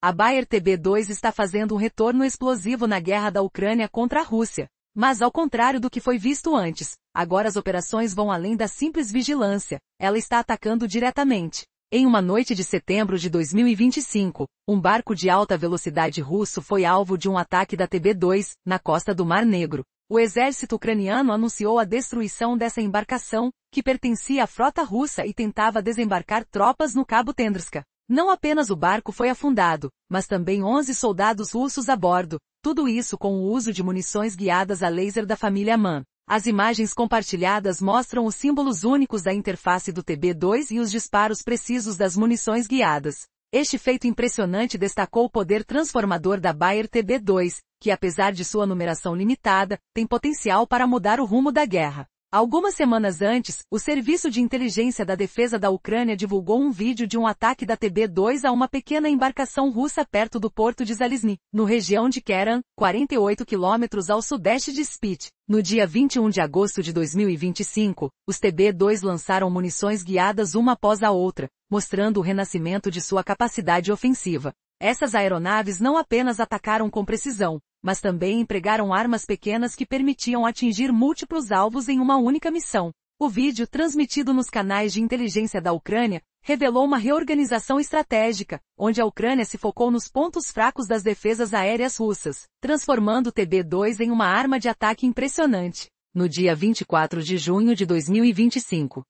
A Bayer TB2 está fazendo um retorno explosivo na guerra da Ucrânia contra a Rússia. Mas ao contrário do que foi visto antes, agora as operações vão além da simples vigilância, ela está atacando diretamente. Em uma noite de setembro de 2025, um barco de alta velocidade russo foi alvo de um ataque da TB2, na costa do Mar Negro. O exército ucraniano anunciou a destruição dessa embarcação, que pertencia à frota russa e tentava desembarcar tropas no Cabo Tendrska. Não apenas o barco foi afundado, mas também 11 soldados russos a bordo, tudo isso com o uso de munições guiadas a laser da família MAN. As imagens compartilhadas mostram os símbolos únicos da interface do TB2 e os disparos precisos das munições guiadas. Este feito impressionante destacou o poder transformador da Bayer TB2, que apesar de sua numeração limitada, tem potencial para mudar o rumo da guerra. Algumas semanas antes, o Serviço de Inteligência da Defesa da Ucrânia divulgou um vídeo de um ataque da TB2 a uma pequena embarcação russa perto do porto de Zalizny, no região de Keran, 48 quilômetros ao sudeste de Spit. No dia 21 de agosto de 2025, os TB2 lançaram munições guiadas uma após a outra, mostrando o renascimento de sua capacidade ofensiva. Essas aeronaves não apenas atacaram com precisão, mas também empregaram armas pequenas que permitiam atingir múltiplos alvos em uma única missão. O vídeo, transmitido nos canais de inteligência da Ucrânia, revelou uma reorganização estratégica, onde a Ucrânia se focou nos pontos fracos das defesas aéreas russas, transformando o TB2 em uma arma de ataque impressionante. No dia 24 de junho de 2025,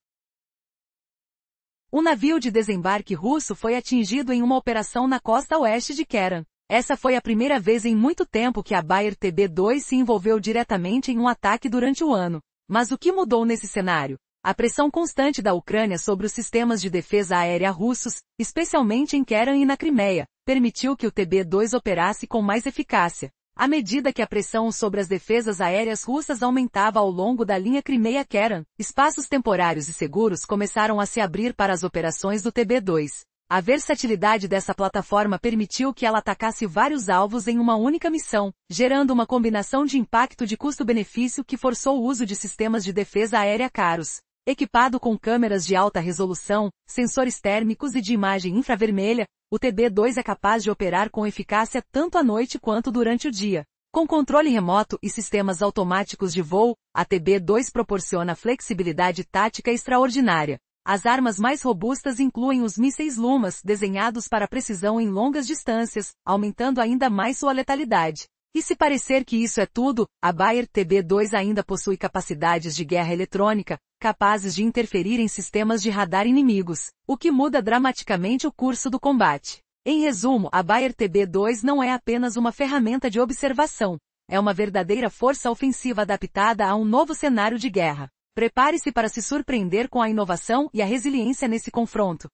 um navio de desembarque russo foi atingido em uma operação na costa oeste de Keran. Essa foi a primeira vez em muito tempo que a Bayer TB2 se envolveu diretamente em um ataque durante o ano. Mas o que mudou nesse cenário? A pressão constante da Ucrânia sobre os sistemas de defesa aérea russos, especialmente em Keran e na Crimeia, permitiu que o TB2 operasse com mais eficácia. À medida que a pressão sobre as defesas aéreas russas aumentava ao longo da linha Crimeia-Keran, espaços temporários e seguros começaram a se abrir para as operações do TB2. A versatilidade dessa plataforma permitiu que ela atacasse vários alvos em uma única missão, gerando uma combinação de impacto de custo-benefício que forçou o uso de sistemas de defesa aérea caros. Equipado com câmeras de alta resolução, sensores térmicos e de imagem infravermelha, o TB2 é capaz de operar com eficácia tanto à noite quanto durante o dia. Com controle remoto e sistemas automáticos de voo, a TB2 proporciona flexibilidade tática extraordinária. As armas mais robustas incluem os mísseis LUMAS, desenhados para precisão em longas distâncias, aumentando ainda mais sua letalidade. E se parecer que isso é tudo, a Bayer TB2 ainda possui capacidades de guerra eletrônica, capazes de interferir em sistemas de radar inimigos, o que muda dramaticamente o curso do combate. Em resumo, a Bayer TB2 não é apenas uma ferramenta de observação, é uma verdadeira força ofensiva adaptada a um novo cenário de guerra. Prepare-se para se surpreender com a inovação e a resiliência nesse confronto.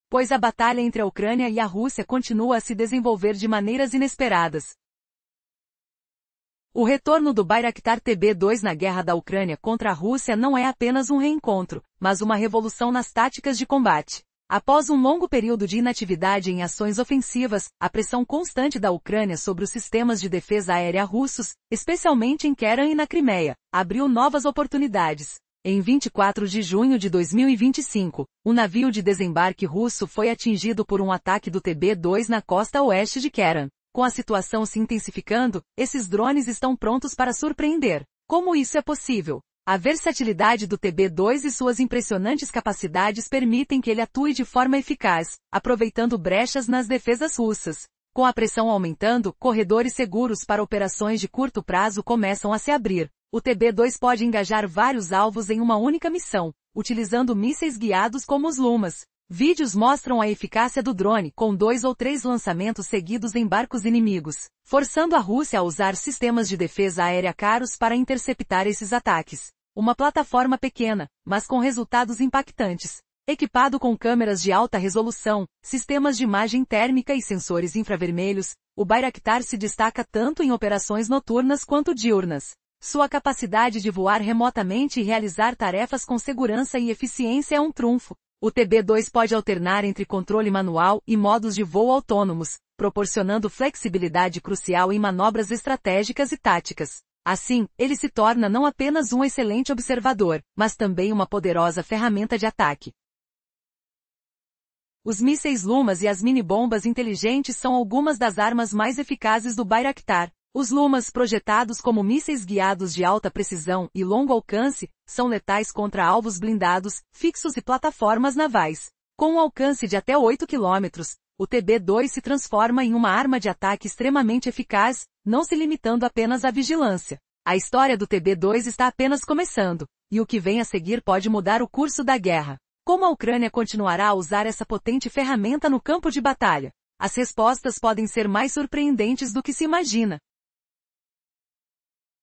Pois a batalha entre a Ucrânia e a Rússia continua a se desenvolver de maneiras inesperadas. O retorno do Bayraktar TB2 na guerra da Ucrânia contra a Rússia não é apenas um reencontro, mas uma revolução nas táticas de combate. Após um longo período de inatividade em ações ofensivas, a pressão constante da Ucrânia sobre os sistemas de defesa aérea russos, especialmente em Keran e na Crimeia, abriu novas oportunidades. Em 24 de junho de 2025, um navio de desembarque russo foi atingido por um ataque do TB2 na costa oeste de Keran. Com a situação se intensificando, esses drones estão prontos para surpreender. Como isso é possível? A versatilidade do TB2 e suas impressionantes capacidades permitem que ele atue de forma eficaz, aproveitando brechas nas defesas russas. Com a pressão aumentando, corredores seguros para operações de curto prazo começam a se abrir. O TB2 pode engajar vários alvos em uma única missão, utilizando mísseis guiados como os LUMAS. Vídeos mostram a eficácia do drone, com 2 ou 3 lançamentos seguidos em barcos inimigos, forçando a Rússia a usar sistemas de defesa aérea caros para interceptar esses ataques. Uma plataforma pequena, mas com resultados impactantes. Equipado com câmeras de alta resolução, sistemas de imagem térmica e sensores infravermelhos, o Bayraktar se destaca tanto em operações noturnas quanto diurnas. Sua capacidade de voar remotamente e realizar tarefas com segurança e eficiência é um trunfo. O TB2 pode alternar entre controle manual e modos de voo autônomos, proporcionando flexibilidade crucial em manobras estratégicas e táticas. Assim, ele se torna não apenas um excelente observador, mas também uma poderosa ferramenta de ataque. Os mísseis Lumas e as mini-bombas inteligentes são algumas das armas mais eficazes do Bayraktar. Os Lumas, projetados como mísseis guiados de alta precisão e longo alcance, são letais contra alvos blindados, fixos e plataformas navais. Com um alcance de até 8 km, o TB2 se transforma em uma arma de ataque extremamente eficaz, não se limitando apenas à vigilância. A história do TB2 está apenas começando, e o que vem a seguir pode mudar o curso da guerra. Como a Ucrânia continuará a usar essa potente ferramenta no campo de batalha? As respostas podem ser mais surpreendentes do que se imagina.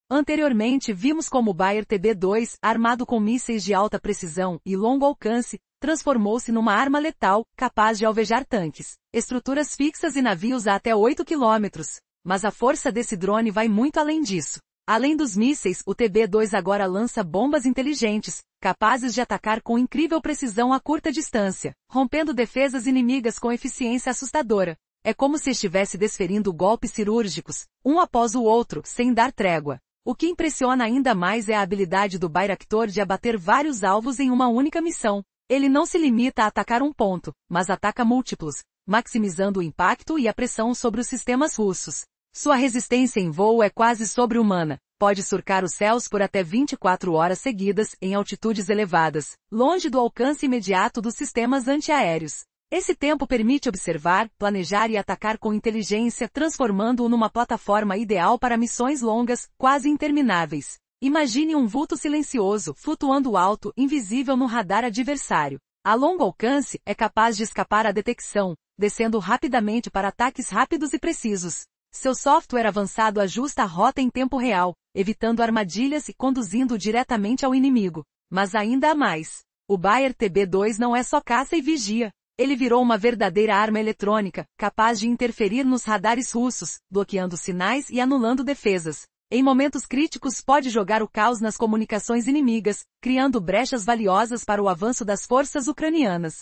Anteriormente vimos como o Bayer TB2, armado com mísseis de alta precisão e longo alcance, transformou-se numa arma letal, capaz de alvejar tanques, estruturas fixas e navios a até 8 km. Mas a força desse drone vai muito além disso. Além dos mísseis, o TB2 agora lança bombas inteligentes, capazes de atacar com incrível precisão a curta distância, rompendo defesas inimigas com eficiência assustadora. É como se estivesse desferindo golpes cirúrgicos, um após o outro, sem dar trégua. O que impressiona ainda mais é a habilidade do Bayraktar de abater vários alvos em uma única missão. Ele não se limita a atacar um ponto, mas ataca múltiplos, maximizando o impacto e a pressão sobre os sistemas russos. Sua resistência em voo é quase sobre-humana. Pode surcar os céus por até 24 horas seguidas, em altitudes elevadas, longe do alcance imediato dos sistemas antiaéreos. Esse tempo permite observar, planejar e atacar com inteligência, transformando-o numa plataforma ideal para missões longas, quase intermináveis. Imagine um vulto silencioso, flutuando alto, invisível no radar adversário. A longo alcance, é capaz de escapar à detecção, descendo rapidamente para ataques rápidos e precisos. Seu software avançado ajusta a rota em tempo real, evitando armadilhas e conduzindo diretamente ao inimigo. Mas ainda há mais. O Bayer TB2 não é só caça e vigia. Ele virou uma verdadeira arma eletrônica, capaz de interferir nos radares russos, bloqueando sinais e anulando defesas. Em momentos críticos pode jogar o caos nas comunicações inimigas, criando brechas valiosas para o avanço das forças ucranianas.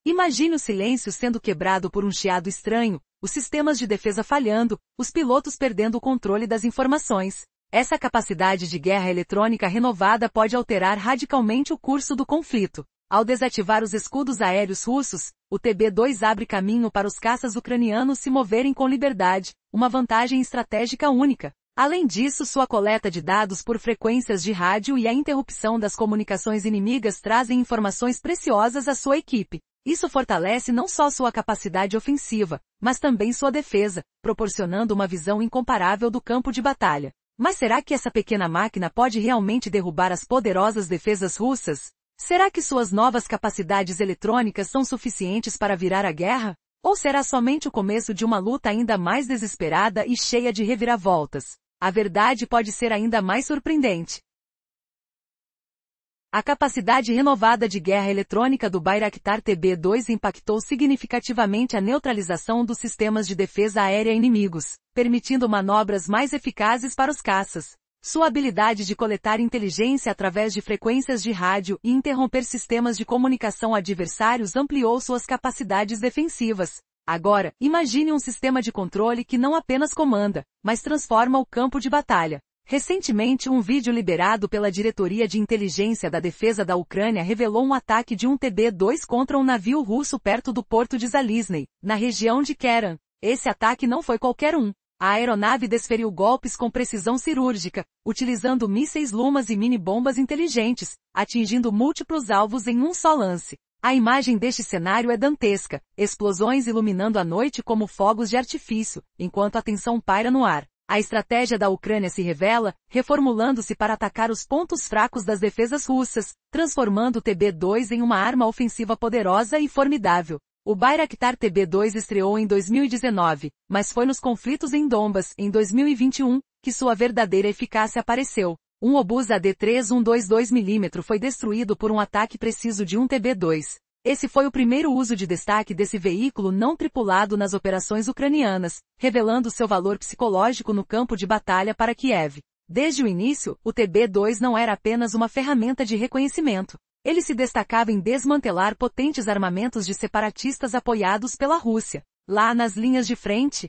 Imagine o silêncio sendo quebrado por um chiado estranho, os sistemas de defesa falhando, os pilotos perdendo o controle das informações. Essa capacidade de guerra eletrônica renovada pode alterar radicalmente o curso do conflito. Ao desativar os escudos aéreos russos, o TB2 abre caminho para os caças ucranianos se moverem com liberdade, uma vantagem estratégica única. Além disso, sua coleta de dados por frequências de rádio e a interrupção das comunicações inimigas trazem informações preciosas à sua equipe. Isso fortalece não só sua capacidade ofensiva, mas também sua defesa, proporcionando uma visão incomparável do campo de batalha. Mas será que essa pequena máquina pode realmente derrubar as poderosas defesas russas? Será que suas novas capacidades eletrônicas são suficientes para virar a guerra? Ou será somente o começo de uma luta ainda mais desesperada e cheia de reviravoltas? A verdade pode ser ainda mais surpreendente. A capacidade renovada de guerra eletrônica do Bayraktar TB2 impactou significativamente a neutralização dos sistemas de defesa aérea inimigos, permitindo manobras mais eficazes para os caças. Sua habilidade de coletar inteligência através de frequências de rádio e interromper sistemas de comunicação adversários ampliou suas capacidades defensivas. Agora, imagine um sistema de controle que não apenas comanda, mas transforma o campo de batalha. Recentemente, um vídeo liberado pela Diretoria de Inteligência da Defesa da Ucrânia revelou um ataque de um TB2 contra um navio russo perto do porto de Zalizny, na região de Keran. Esse ataque não foi qualquer um. A aeronave desferiu golpes com precisão cirúrgica, utilizando mísseis Lumas e mini-bombas inteligentes, atingindo múltiplos alvos em um só lance. A imagem deste cenário é dantesca, explosões iluminando a noite como fogos de artifício, enquanto a tensão paira no ar. A estratégia da Ucrânia se revela, reformulando-se para atacar os pontos fracos das defesas russas, transformando o TB2 em uma arma ofensiva poderosa e formidável. O Bayraktar TB2 estreou em 2019, mas foi nos conflitos em Donbas, em 2021, que sua verdadeira eficácia apareceu. Um obus AD-3122mm foi destruído por um ataque preciso de um TB2. Esse foi o primeiro uso de destaque desse veículo não tripulado nas operações ucranianas, revelando seu valor psicológico no campo de batalha para Kiev. Desde o início, o TB2 não era apenas uma ferramenta de reconhecimento. Ele se destacava em desmantelar potentes armamentos de separatistas apoiados pela Rússia. Lá nas linhas de frente,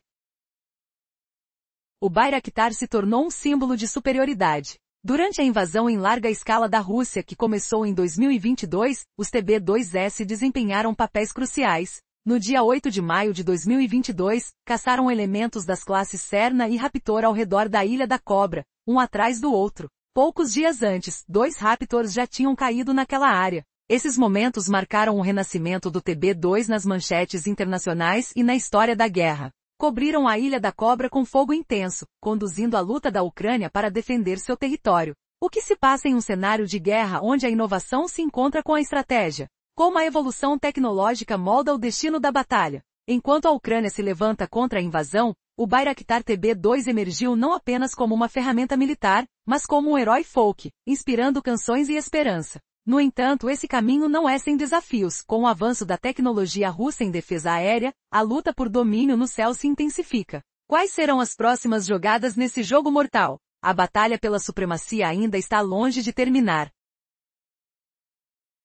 o Bayraktar se tornou um símbolo de superioridade. Durante a invasão em larga escala da Rússia que começou em 2022, os TB2S desempenharam papéis cruciais. No dia 8 de maio de 2022, caçaram elementos das classes Serna e Raptor ao redor da Ilha da Cobra, um atrás do outro. Poucos dias antes, 2 Raptors já tinham caído naquela área. Esses momentos marcaram o renascimento do TB2 nas manchetes internacionais e na história da guerra. Cobriram a Ilha da Cobra com fogo intenso, conduzindo a luta da Ucrânia para defender seu território. O que se passa em um cenário de guerra onde a inovação se encontra com a estratégia? Como a evolução tecnológica molda o destino da batalha? Enquanto a Ucrânia se levanta contra a invasão, o Bayraktar TB2 emergiu não apenas como uma ferramenta militar, mas como um herói folk, inspirando canções e esperança. No entanto, esse caminho não é sem desafios. Com o avanço da tecnologia russa em defesa aérea, a luta por domínio no céu se intensifica. Quais serão as próximas jogadas nesse jogo mortal? A batalha pela supremacia ainda está longe de terminar.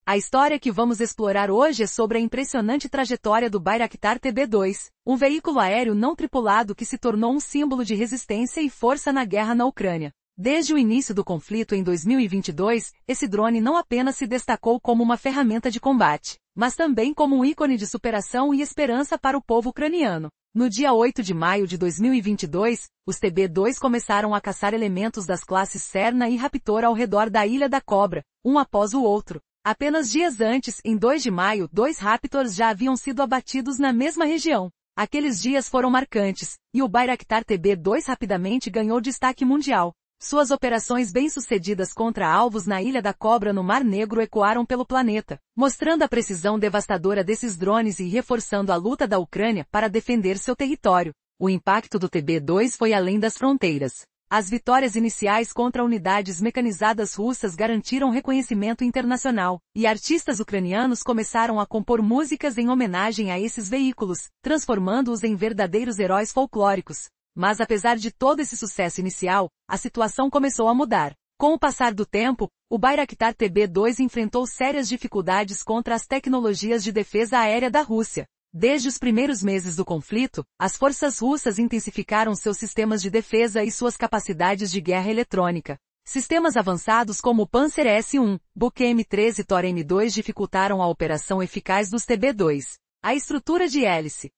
A história que vamos explorar hoje é sobre a impressionante trajetória do Bayraktar TB2, um veículo aéreo não tripulado que se tornou um símbolo de resistência e força na guerra na Ucrânia. Desde o início do conflito em 2022, esse drone não apenas se destacou como uma ferramenta de combate, mas também como um ícone de superação e esperança para o povo ucraniano. No dia 8 de maio de 2022, os TB2 começaram a caçar elementos das classes Serna e Raptor ao redor da Ilha da Cobra, um após o outro. Apenas dias antes, em 2 de maio, 2 Raptors já haviam sido abatidos na mesma região. Aqueles dias foram marcantes, e o Bayraktar TB2 rapidamente ganhou destaque mundial. Suas operações bem-sucedidas contra alvos na Ilha da Cobra no Mar Negro ecoaram pelo planeta, mostrando a precisão devastadora desses drones e reforçando a luta da Ucrânia para defender seu território. O impacto do TB2 foi além das fronteiras. As vitórias iniciais contra unidades mecanizadas russas garantiram reconhecimento internacional, e artistas ucranianos começaram a compor músicas em homenagem a esses veículos, transformando-os em verdadeiros heróis folclóricos. Mas apesar de todo esse sucesso inicial, a situação começou a mudar. Com o passar do tempo, o Bayraktar TB2 enfrentou sérias dificuldades contra as tecnologias de defesa aérea da Rússia. Desde os primeiros meses do conflito, as forças russas intensificaram seus sistemas de defesa e suas capacidades de guerra eletrônica. Sistemas avançados como o Panzer S-1, Buk M3 e Tor M2 dificultaram a operação eficaz dos TB2. A estrutura de hélice,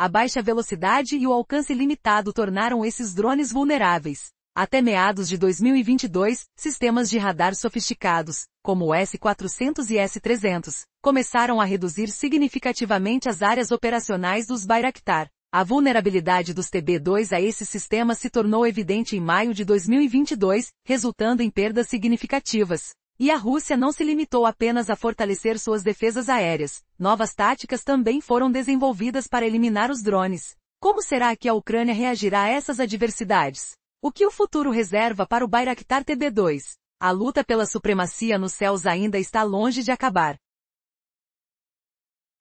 a baixa velocidade e o alcance limitado tornaram esses drones vulneráveis. Até meados de 2022, sistemas de radar sofisticados, como o S-400 e S-300, começaram a reduzir significativamente as áreas operacionais dos Bayraktar. A vulnerabilidade dos TB2 a esses sistemas se tornou evidente em maio de 2022, resultando em perdas significativas. E a Rússia não se limitou apenas a fortalecer suas defesas aéreas. Novas táticas também foram desenvolvidas para eliminar os drones. Como será que a Ucrânia reagirá a essas adversidades? O que o futuro reserva para o Bayraktar TB2? A luta pela supremacia nos céus ainda está longe de acabar.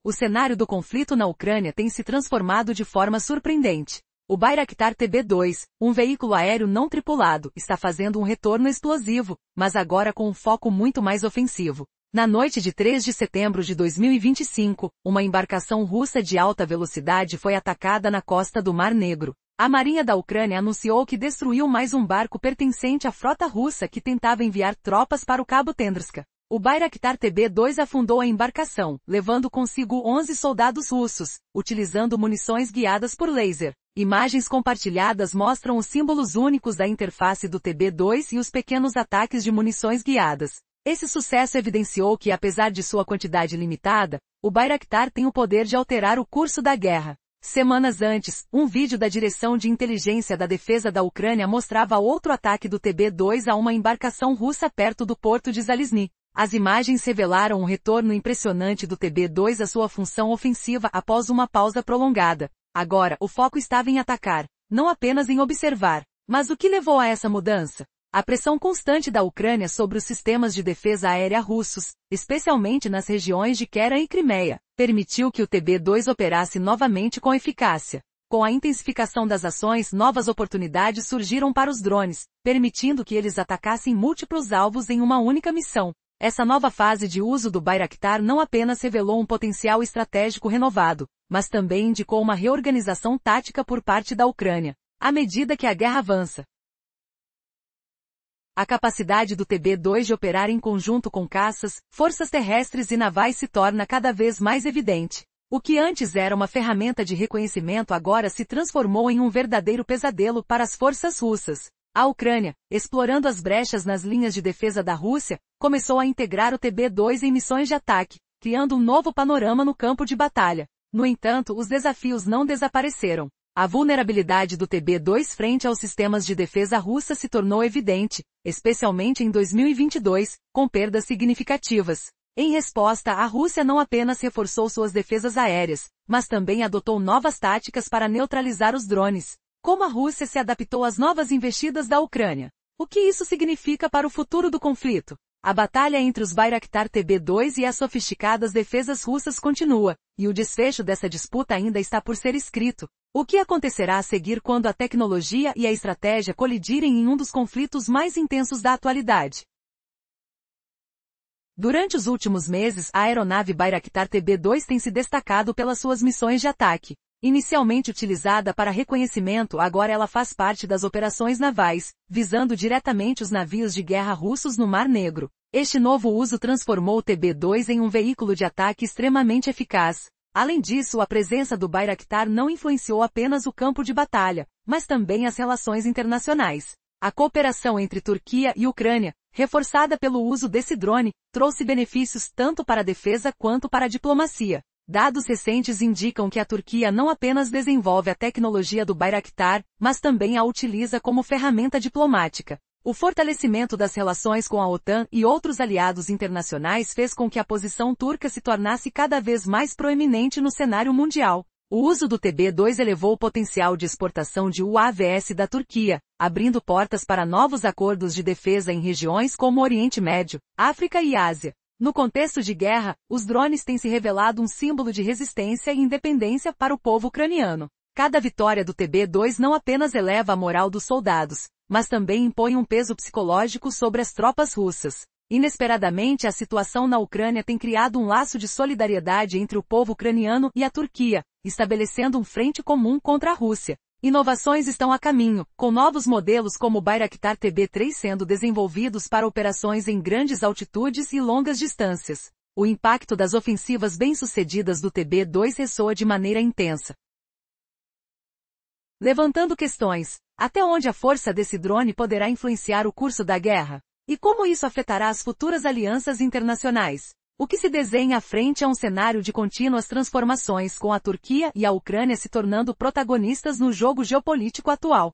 O cenário do conflito na Ucrânia tem se transformado de forma surpreendente. O Bayraktar TB2, um veículo aéreo não tripulado, está fazendo um retorno explosivo, mas agora com um foco muito mais ofensivo. Na noite de 3 de setembro de 2025, uma embarcação russa de alta velocidade foi atacada na costa do Mar Negro. A Marinha da Ucrânia anunciou que destruiu mais um barco pertencente à frota russa que tentava enviar tropas para o Cabo Tendrska. O Bayraktar TB2 afundou a embarcação, levando consigo 11 soldados russos, utilizando munições guiadas por laser. Imagens compartilhadas mostram os símbolos únicos da interface do TB2 e os pequenos ataques de munições guiadas. Esse sucesso evidenciou que, apesar de sua quantidade limitada, o Bayraktar tem o poder de alterar o curso da guerra. Semanas antes, um vídeo da Direção de Inteligência da Defesa da Ucrânia mostrava outro ataque do TB2 a uma embarcação russa perto do porto de Zalizny. As imagens revelaram um retorno impressionante do TB2 à sua função ofensiva após uma pausa prolongada. Agora, o foco estava em atacar, não apenas em observar. Mas o que levou a essa mudança? A pressão constante da Ucrânia sobre os sistemas de defesa aérea russos, especialmente nas regiões de Kherson e Crimeia, permitiu que o TB2 operasse novamente com eficácia. Com a intensificação das ações, novas oportunidades surgiram para os drones, permitindo que eles atacassem múltiplos alvos em uma única missão. Essa nova fase de uso do Bayraktar não apenas revelou um potencial estratégico renovado, mas também indicou uma reorganização tática por parte da Ucrânia. À medida que a guerra avança, A capacidade do TB2 de operar em conjunto com caças, forças terrestres e navais se torna cada vez mais evidente. O que antes era uma ferramenta de reconhecimento agora se transformou em um verdadeiro pesadelo para as forças russas. A Ucrânia, explorando as brechas nas linhas de defesa da Rússia, começou a integrar o TB2 em missões de ataque, criando um novo panorama no campo de batalha. No entanto, os desafios não desapareceram. A vulnerabilidade do TB2 frente aos sistemas de defesa russa se tornou evidente, especialmente em 2022, com perdas significativas. Em resposta, a Rússia não apenas reforçou suas defesas aéreas, mas também adotou novas táticas para neutralizar os drones. Como a Rússia se adaptou às novas investidas da Ucrânia? O que isso significa para o futuro do conflito? A batalha entre os Bayraktar TB2 e as sofisticadas defesas russas continua, e o desfecho dessa disputa ainda está por ser escrito. O que acontecerá a seguir quando a tecnologia e a estratégia colidirem em um dos conflitos mais intensos da atualidade? Durante os últimos meses, a aeronave Bayraktar TB2 tem se destacado pelas suas missões de ataque. Inicialmente utilizada para reconhecimento, agora ela faz parte das operações navais, visando diretamente os navios de guerra russos no Mar Negro. Este novo uso transformou o TB2 em um veículo de ataque extremamente eficaz. Além disso, a presença do Bayraktar não influenciou apenas o campo de batalha, mas também as relações internacionais. A cooperação entre Turquia e Ucrânia, reforçada pelo uso desse drone, trouxe benefícios tanto para a defesa quanto para a diplomacia. Dados recentes indicam que a Turquia não apenas desenvolve a tecnologia do Bayraktar, mas também a utiliza como ferramenta diplomática. O fortalecimento das relações com a OTAN e outros aliados internacionais fez com que a posição turca se tornasse cada vez mais proeminente no cenário mundial. O uso do TB2 elevou o potencial de exportação de UAVs da Turquia, abrindo portas para novos acordos de defesa em regiões como o Oriente Médio, África e Ásia. No contexto de guerra, os drones têm se revelado um símbolo de resistência e independência para o povo ucraniano. Cada vitória do TB2 não apenas eleva a moral dos soldados, mas também impõe um peso psicológico sobre as tropas russas. Inesperadamente, a situação na Ucrânia tem criado um laço de solidariedade entre o povo ucraniano e a Turquia, estabelecendo um frente comum contra a Rússia. Inovações estão a caminho, com novos modelos como o Bayraktar TB3 sendo desenvolvidos para operações em grandes altitudes e longas distâncias. O impacto das ofensivas bem-sucedidas do TB2 ressoa de maneira intensa, levantando questões: até onde a força desse drone poderá influenciar o curso da guerra? E como isso afetará as futuras alianças internacionais? O que se desenha à frente é um cenário de contínuas transformações, com a Turquia e a Ucrânia se tornando protagonistas no jogo geopolítico atual.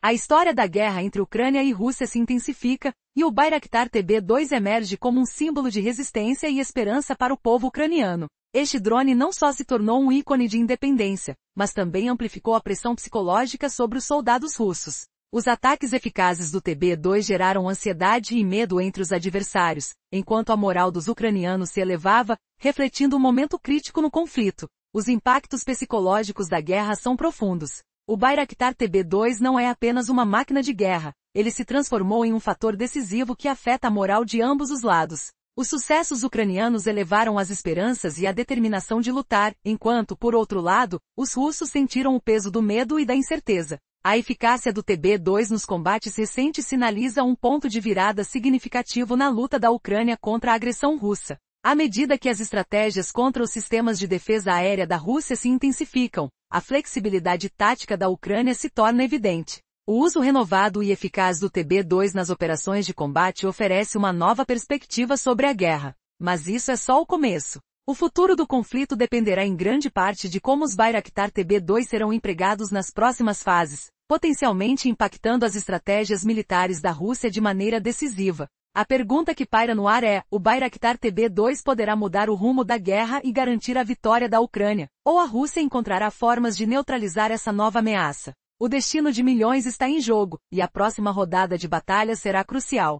A história da guerra entre Ucrânia e Rússia se intensifica, e o Bayraktar TB2 emerge como um símbolo de resistência e esperança para o povo ucraniano. Este drone não só se tornou um ícone de independência, mas também amplificou a pressão psicológica sobre os soldados russos. Os ataques eficazes do TB2 geraram ansiedade e medo entre os adversários, enquanto a moral dos ucranianos se elevava, refletindo um momento crítico no conflito. Os impactos psicológicos da guerra são profundos. O Bayraktar TB2 não é apenas uma máquina de guerra, ele se transformou em um fator decisivo que afeta a moral de ambos os lados. Os sucessos ucranianos elevaram as esperanças e a determinação de lutar, enquanto, por outro lado, os russos sentiram o peso do medo e da incerteza. A eficácia do TB2 nos combates recentes sinaliza um ponto de virada significativo na luta da Ucrânia contra a agressão russa. À medida que as estratégias contra os sistemas de defesa aérea da Rússia se intensificam, a flexibilidade tática da Ucrânia se torna evidente. O uso renovado e eficaz do TB2 nas operações de combate oferece uma nova perspectiva sobre a guerra. Mas isso é só o começo. O futuro do conflito dependerá em grande parte de como os Bayraktar TB2 serão empregados nas próximas fases, potencialmente impactando as estratégias militares da Rússia de maneira decisiva. A pergunta que paira no ar é: o Bayraktar TB2 poderá mudar o rumo da guerra e garantir a vitória da Ucrânia? Ou a Rússia encontrará formas de neutralizar essa nova ameaça? O destino de milhões está em jogo, e a próxima rodada de batalha será crucial.